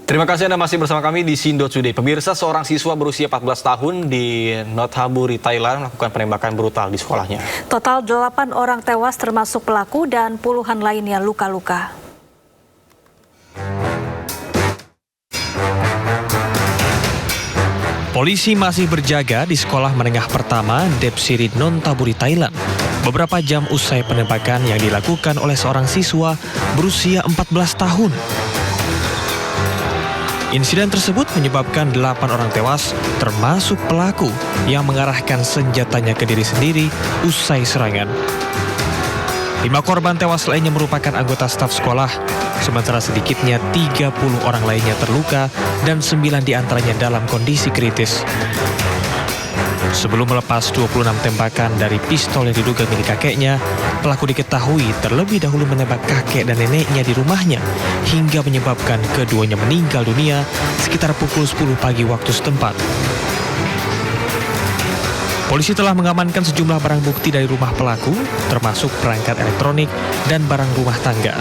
Terima kasih Anda masih bersama kami di Sindo Today. Pemirsa, seorang siswa berusia 14 tahun di Nonthaburi, Thailand melakukan penembakan brutal di sekolahnya. Total 8 orang tewas termasuk pelaku dan puluhan lainnya luka-luka. Polisi masih berjaga di sekolah menengah pertama Depsiri Nonthaburi, Thailand. Beberapa jam usai penembakan yang dilakukan oleh seorang siswa berusia 14 tahun. Insiden tersebut menyebabkan 8 orang tewas, termasuk pelaku yang mengarahkan senjatanya ke diri sendiri usai serangan. 5 korban tewas lainnya merupakan anggota staf sekolah, sementara sedikitnya 30 orang lainnya terluka dan 9 diantaranya dalam kondisi kritis. Sebelum melepas 26 tembakan dari pistol yang diduga milik kakeknya, pelaku diketahui terlebih dahulu menembak kakek dan neneknya di rumahnya hingga menyebabkan keduanya meninggal dunia sekitar pukul 10 pagi waktu setempat. Polisi telah mengamankan sejumlah barang bukti dari rumah pelaku, termasuk perangkat elektronik dan barang rumah tangga.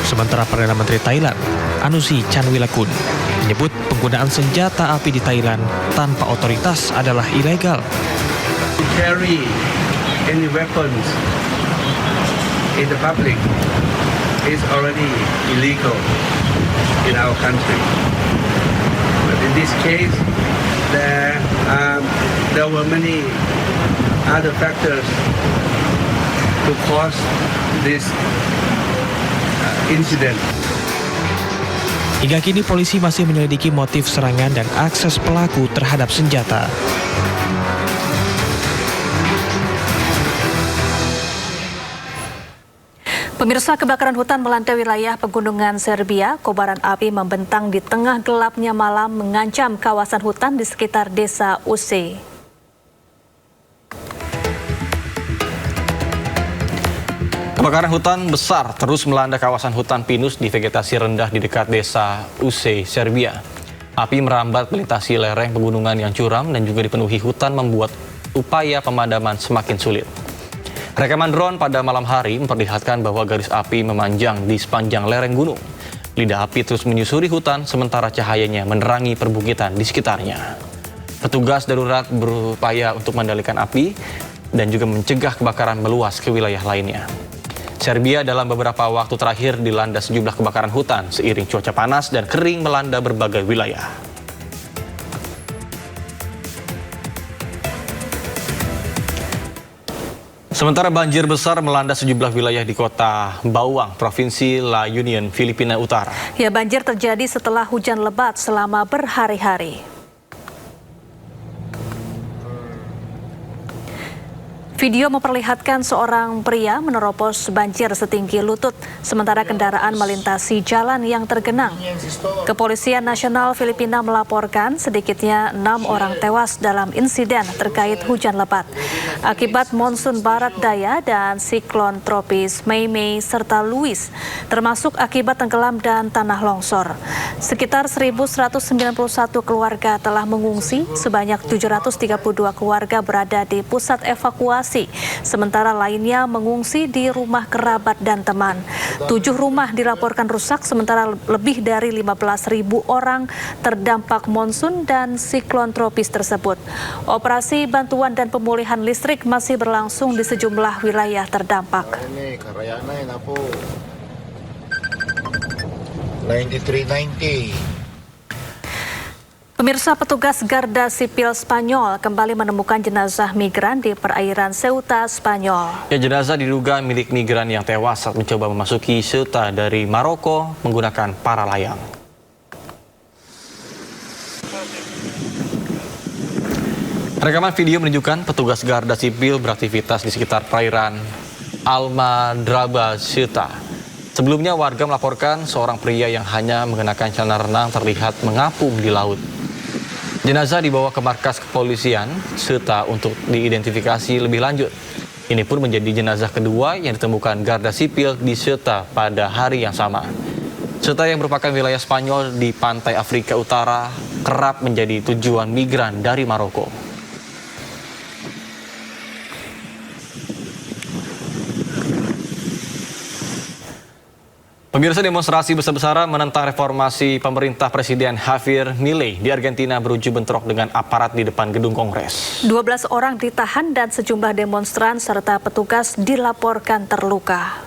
Sementara Perdana Menteri Thailand, Anusi Chanwirakul, menyebut penggunaan senjata api di Thailand tanpa otoritas adalah ilegal. To carry any weapons in the public is already illegal in our country. But in this case, there were many other factors to cause this incident. Hingga kini polisi masih menyelidiki motif serangan dan akses pelaku terhadap senjata. Pemirsa, kebakaran hutan melanda wilayah pegunungan Serbia. Kobaran api membentang di tengah gelapnya malam mengancam kawasan hutan di sekitar desa Use. Kebakaran hutan besar terus melanda kawasan hutan pinus di vegetasi rendah di dekat desa Use, Serbia. Api merambat melintasi lereng pegunungan yang curam dan juga dipenuhi hutan membuat upaya pemadaman semakin sulit. Rekaman drone pada malam hari memperlihatkan bahwa garis api memanjang di sepanjang lereng gunung. Lidah api terus menyusuri hutan sementara cahayanya menerangi perbukitan di sekitarnya. Petugas darurat berupaya untuk mengendalikan api dan juga mencegah kebakaran meluas ke wilayah lainnya. Serbia dalam beberapa waktu terakhir dilanda sejumlah kebakaran hutan seiring cuaca panas dan kering melanda berbagai wilayah. Sementara banjir besar melanda sejumlah wilayah di kota Bawang, Provinsi La Union, Filipina Utara. Ya, banjir terjadi setelah hujan lebat selama berhari-hari. Video memperlihatkan seorang pria menerobos banjir setinggi lutut, sementara kendaraan melintasi jalan yang tergenang. Kepolisian Nasional Filipina melaporkan sedikitnya 6 orang tewas dalam insiden terkait hujan lebat akibat monsun barat daya dan siklon tropis Mei serta Luis, termasuk akibat tenggelam dan tanah longsor. Sekitar 1.191 keluarga telah mengungsi, sebanyak 732 keluarga berada di pusat evakuasi. Sementara lainnya mengungsi di rumah kerabat dan teman. 7 rumah dilaporkan rusak, sementara lebih dari 15.000 orang terdampak monsun dan siklon tropis tersebut. Operasi bantuan dan pemulihan listrik masih berlangsung di sejumlah wilayah terdampak. 9390. Pemirsa, petugas Garda Sipil Spanyol kembali menemukan jenazah migran di perairan Ceuta, Spanyol. Ya, jenazah diduga milik migran yang tewas saat mencoba memasuki Ceuta dari Maroko menggunakan para layang. Rekaman video menunjukkan petugas Garda Sipil beraktivitas di sekitar perairan Almadraba, Ceuta. Sebelumnya warga melaporkan seorang pria yang hanya mengenakan celana renang terlihat mengapung di laut. Jenazah dibawa ke markas kepolisian Ceuta untuk diidentifikasi lebih lanjut. Ini pun menjadi jenazah kedua yang ditemukan Garda Sipil di Ceuta pada hari yang sama. Ceuta yang merupakan wilayah Spanyol di pantai Afrika Utara kerap menjadi tujuan migran dari Maroko. Pemirsa, demonstrasi besar-besaran menentang reformasi pemerintah Presiden Javier Milei di Argentina berujung bentrok dengan aparat di depan gedung Kongres. 12 orang ditahan dan sejumlah demonstran serta petugas dilaporkan terluka.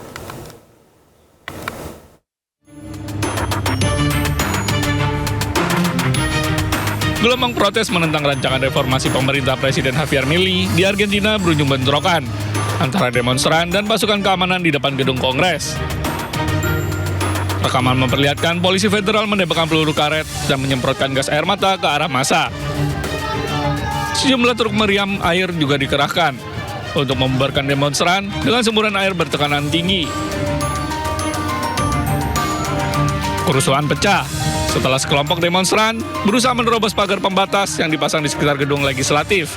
Gelombang protes menentang rancangan reformasi pemerintah Presiden Javier Milei di Argentina berujung bentrokan antara demonstran dan pasukan keamanan di depan gedung Kongres. Rekaman memperlihatkan polisi federal menembakkan peluru karet dan menyemprotkan gas air mata ke arah massa. Sejumlah truk meriam air juga dikerahkan untuk membubarkan demonstran dengan semburan air bertekanan tinggi. Kerusuhan pecah setelah sekelompok demonstran berusaha menerobos pagar pembatas yang dipasang di sekitar gedung legislatif.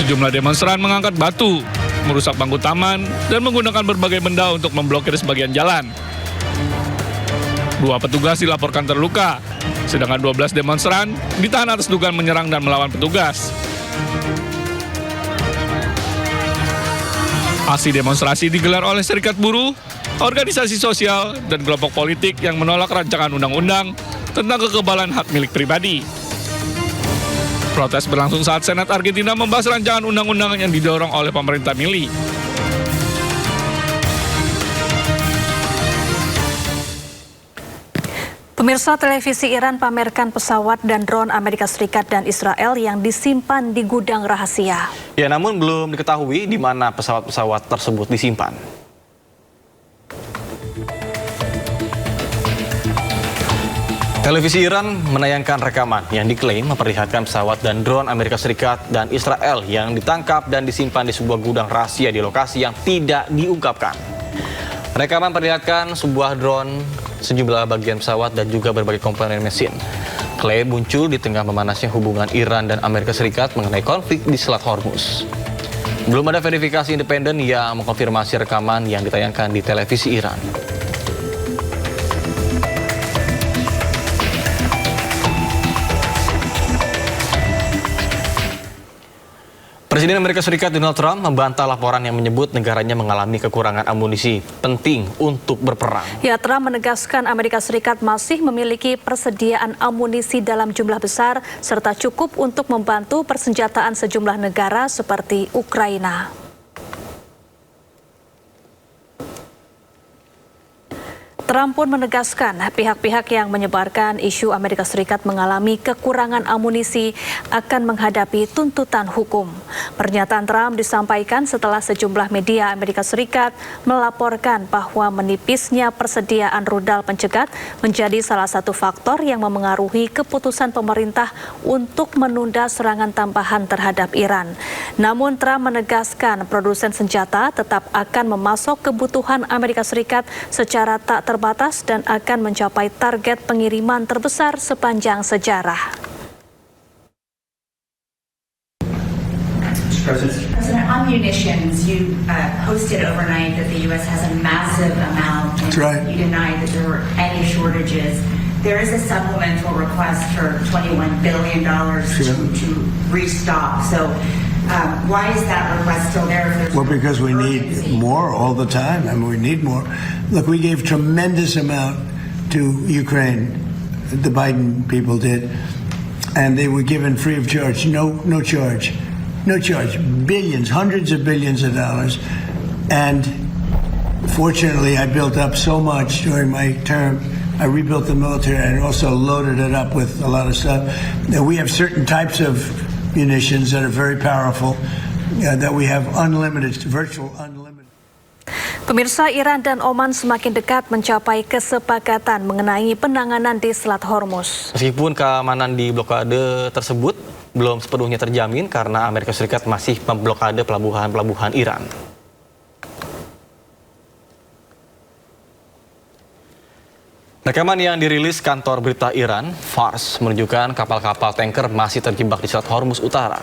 Sejumlah demonstran mengangkat batu, merusak bangku taman, dan menggunakan berbagai benda untuk memblokir sebagian jalan. 2 petugas dilaporkan terluka, sedangkan 12 demonstran ditahan atas dugaan menyerang dan melawan petugas. Aksi demonstrasi digelar oleh serikat buruh, organisasi sosial, dan kelompok politik yang menolak rancangan undang-undang tentang kekebalan hak milik pribadi. Protes berlangsung saat Senat Argentina membahas rancangan undang-undang yang didorong oleh pemerintah Milei. Pemirsa, televisi Iran pamerkan pesawat dan drone Amerika Serikat dan Israel yang disimpan di gudang rahasia. Ya, namun belum diketahui di mana pesawat-pesawat tersebut disimpan. Televisi Iran menayangkan rekaman yang diklaim memperlihatkan pesawat dan drone Amerika Serikat dan Israel yang ditangkap dan disimpan di sebuah gudang rahasia di lokasi yang tidak diungkapkan. Rekaman memperlihatkan sebuah drone, sejumlah bagian pesawat, dan juga berbagai komponen mesin. Klaim muncul di tengah memanasnya hubungan Iran dan Amerika Serikat mengenai konflik di Selat Hormuz. Belum ada verifikasi independen yang mengkonfirmasi rekaman yang ditayangkan di televisi Iran. Presiden Amerika Serikat Donald Trump membantah laporan yang menyebut negaranya mengalami kekurangan amunisi penting untuk berperang. Ya, Trump menegaskan Amerika Serikat masih memiliki persediaan amunisi dalam jumlah besar serta cukup untuk membantu persenjataan sejumlah negara seperti Ukraina. Trump pun menegaskan pihak-pihak yang menyebarkan isu Amerika Serikat mengalami kekurangan amunisi akan menghadapi tuntutan hukum. Pernyataan Trump disampaikan setelah sejumlah media Amerika Serikat melaporkan bahwa menipisnya persediaan rudal pencegat menjadi salah satu faktor yang memengaruhi keputusan pemerintah untuk menunda serangan tambahan terhadap Iran. Namun Trump menegaskan produsen senjata tetap akan memasok kebutuhan Amerika Serikat secara tak terbatas dan akan mencapai target pengiriman terbesar sepanjang sejarah. President, on munitions, you posted overnight that the U.S. has a massive amount. That's right. You denied that there were any shortages. There is a supplemental request for $21 billion to restock. So why is that request still there? Well, because we need more all the time. I mean, we need more. Look, we gave tremendous amount to Ukraine. The Biden people did. And they were given free of charge. No charge. No charge. Billions, hundreds of billions of dollars. And fortunately, I built up so much during my term. I rebuilt the military and also loaded it up with a lot of stuff. Now, we have certain types of munitions that are very powerful, that we have unlimited, virtual unlimited. Pemirsa, Iran dan Oman semakin dekat mencapai kesepakatan mengenai penanganan di Selat Hormuz. Meskipun keamanan di blokade tersebut belum sepenuhnya terjamin karena Amerika Serikat masih memblokade pelabuhan-pelabuhan Iran. Rekaman yang dirilis kantor berita Iran, Fars, menunjukkan kapal-kapal tanker masih terjebak di Selat Hormuz Utara.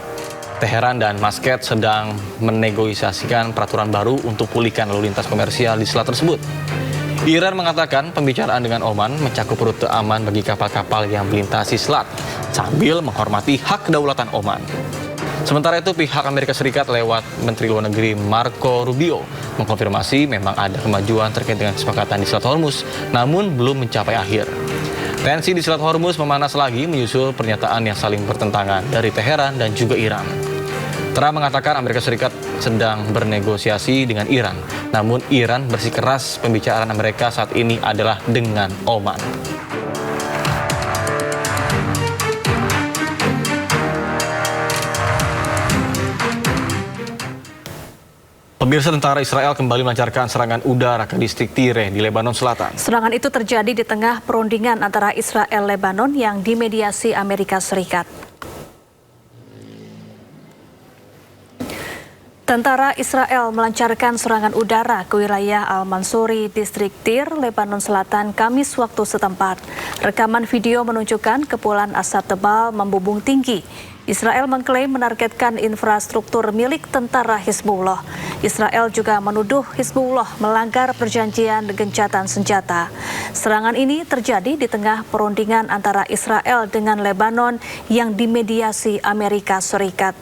Teheran dan Muscat sedang menegosiasikan peraturan baru untuk pulihkan lalu lintas komersial di selat tersebut. Iran mengatakan pembicaraan dengan Oman mencakup rute aman bagi kapal-kapal yang melintasi selat, sambil menghormati hak kedaulatan Oman. Sementara itu pihak Amerika Serikat lewat Menteri Luar Negeri Marco Rubio mengkonfirmasi memang ada kemajuan terkait dengan kesepakatan di Selat Hormuz, namun belum mencapai akhir. Tensi di Selat Hormuz memanas lagi menyusul pernyataan yang saling bertentangan dari Teheran dan juga Iran. Trump mengatakan Amerika Serikat sedang bernegosiasi dengan Iran, namun Iran bersikeras pembicaraan Amerika saat ini adalah dengan Oman. Pemirsa, tentara Israel kembali melancarkan serangan udara ke distrik Tire di Lebanon Selatan. Serangan itu terjadi di tengah perundingan antara Israel dan Lebanon yang dimediasi Amerika Serikat. Tentara Israel melancarkan serangan udara ke wilayah Al-Mansuri, distrik Tir, Lebanon Selatan, Kamis waktu setempat. Rekaman video menunjukkan kepulan asap tebal membubung tinggi. Israel mengklaim menargetkan infrastruktur milik tentara Hizbullah. Israel juga menuduh Hizbullah melanggar perjanjian gencatan senjata. Serangan ini terjadi di tengah perundingan antara Israel dengan Lebanon yang dimediasi Amerika Serikat.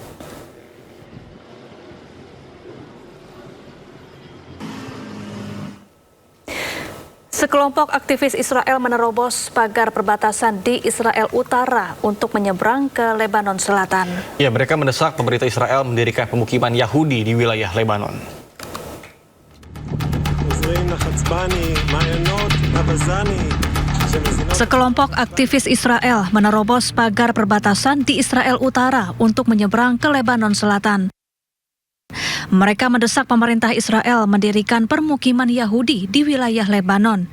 Sekelompok aktivis Israel menerobos pagar perbatasan di Israel Utara untuk menyeberang ke Lebanon Selatan. Ya, mereka mendesak pemerintah Israel mendirikan pemukiman Yahudi di wilayah Lebanon. Sekelompok aktivis Israel menerobos pagar perbatasan di Israel Utara untuk menyeberang ke Lebanon Selatan. Mereka mendesak pemerintah Israel mendirikan permukiman Yahudi di wilayah Lebanon.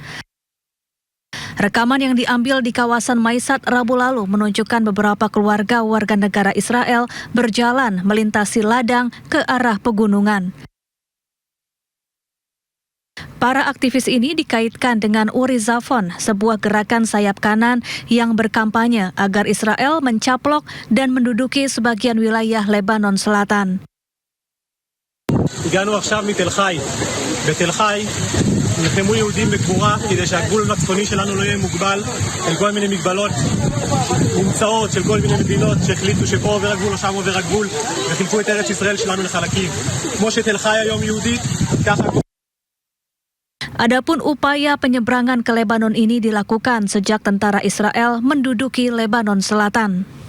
Rekaman yang diambil di kawasan Maisat Rabu lalu menunjukkan beberapa keluarga warga negara Israel berjalan melintasi ladang ke arah pegunungan. Para aktivis ini dikaitkan dengan Uri Zafon, sebuah gerakan sayap kanan yang berkampanye agar Israel mencaplok dan menduduki sebagian wilayah Lebanon Selatan. הגענו עכשיו מתל חי. בתל חי נלחמו יהודים בגבורה כדי שהגבול הצפוני שלנו לא יהיה מוגבל אל כל מיני מגבלות מומצאות של כל מיני מדינות שהחליטו שפה עובר הגבול או שם עובר הגבול וחילקו את ארץ ישראל שלנו לחלקים. כמו שתל חי היום יהודית, ככה... Adapun upaya penyeberangan ke Lebanon ini dilakukan sejak tentara Israel menduduki Lebanon Selatan.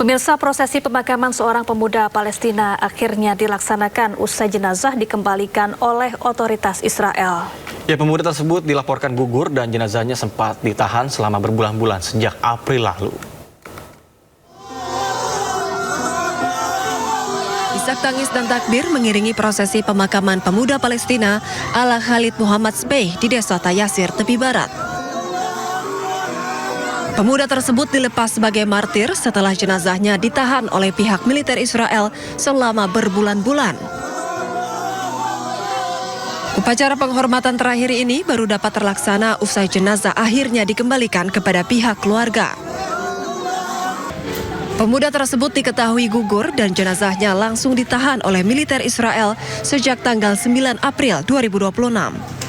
Pemirsa, prosesi pemakaman seorang pemuda Palestina akhirnya dilaksanakan usai jenazah dikembalikan oleh otoritas Israel. Ya, pemuda tersebut dilaporkan gugur dan jenazahnya sempat ditahan selama berbulan-bulan sejak April lalu. Isak tangis dan takbir mengiringi prosesi pemakaman pemuda Palestina ala Khalid Muhammad Sbey di desa Tayasir, tepi barat. Pemuda tersebut dilepas sebagai martir setelah jenazahnya ditahan oleh pihak militer Israel selama berbulan-bulan. Upacara penghormatan terakhir ini baru dapat terlaksana usai jenazah akhirnya dikembalikan kepada pihak keluarga. Pemuda tersebut diketahui gugur dan jenazahnya langsung ditahan oleh militer Israel sejak tanggal 9 April 2026.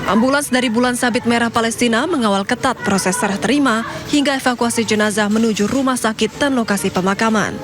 Ambulans dari Bulan Sabit Merah Palestina mengawal ketat proses serah terima hingga evakuasi jenazah menuju rumah sakit dan lokasi pemakaman.